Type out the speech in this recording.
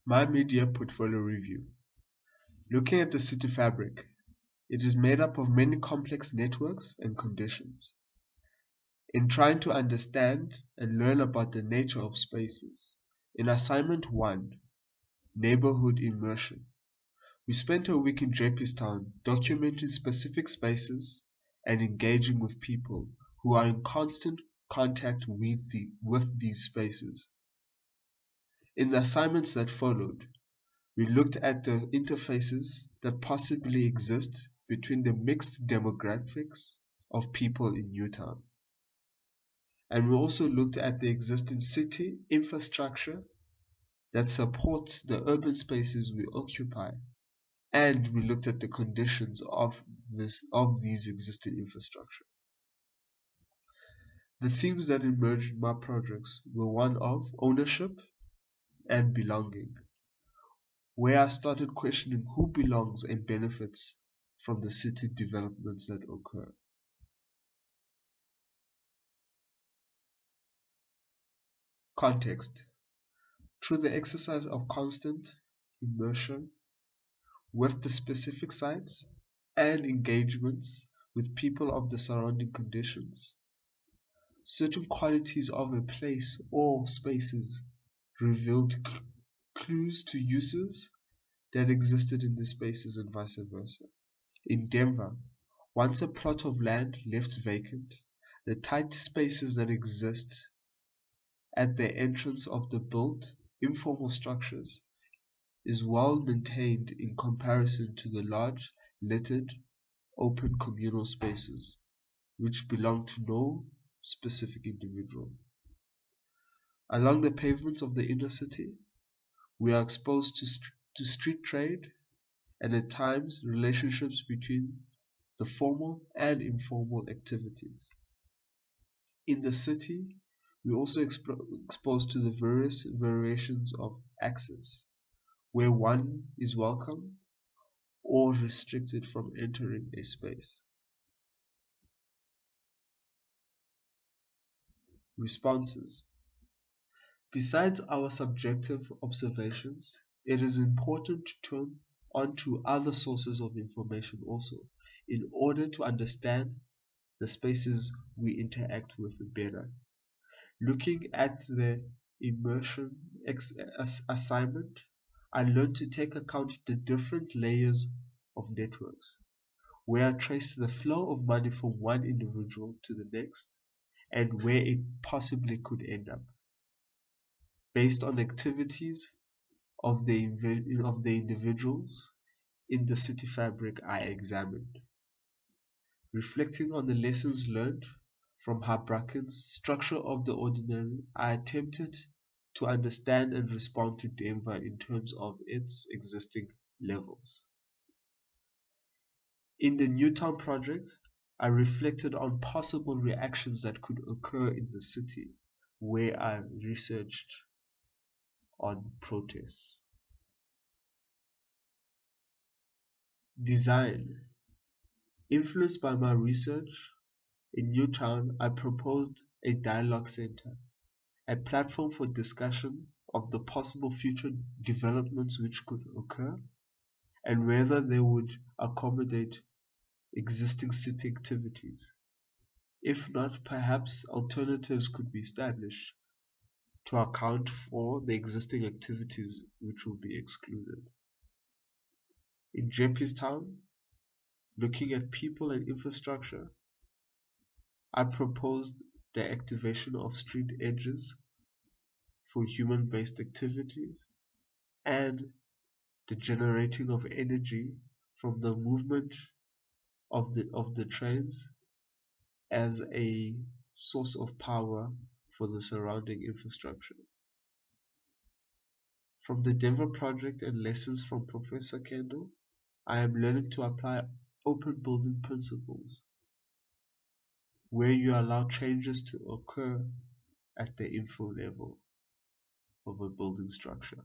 My mid-year portfolio review. Looking at the city fabric, it is made up of many complex networks and conditions. In trying to understand and learn about the nature of spaces, in assignment 1, Neighborhood Immersion, we spent a week in Town documenting specific spaces and engaging with people who are in constant contact with these spaces. In the assignments that followed, we looked at the interfaces that possibly exist between the mixed demographics of people in Newtown. And we also looked at the existing city infrastructure that supports the urban spaces we occupy. And we looked at the conditions of these existing infrastructure. The themes that emerged in my projects were one of ownership and belonging, where I started questioning who belongs and benefits from the city developments that occur. Context. Through the exercise of constant immersion with the specific sites and engagements with people of the surrounding conditions, certain qualities of a place or spaces revealed clues to uses that existed in the spaces and vice versa. In Denver, once a plot of land left vacant, the tight spaces that exist at the entrance of the built, informal structures is well maintained in comparison to the large, littered, open communal spaces, which belong to no specific individual. Along the pavements of the inner city, we are exposed to street trade and at times relationships between the formal and informal activities. In the city, we also exposed to the various variations of access, where one is welcome or restricted from entering a space. Responses. Besides our subjective observations, it is important to turn onto other sources of information also, in order to understand the spaces we interact with better. Looking at the immersion assignment, I learned to take account of the different layers of networks, where I trace the flow of money from one individual to the next, and where it possibly could end up, based on activities of the individuals in the city fabric I examined. Reflecting on the lessons learned from Habraken's Structure of the Ordinary, I attempted to understand and respond to Denver in terms of its existing levels. In the Newtown project, I reflected on possible reactions that could occur in the city, where I researched on protests. Design. Influenced by my research in Newtown, I proposed a dialogue center, a platform for discussion of the possible future developments which could occur and whether they would accommodate existing city activities. If not, perhaps alternatives could be established to account for the existing activities which will be excluded. In Town, looking at people and infrastructure, I proposed the activation of street edges for human-based activities and the generating of energy from the movement of the trains as a source of power for the surrounding infrastructure. From the Denver project and lessons from Professor Kendall, I am learning to apply open building principles, where you allow changes to occur at the info level of a building structure.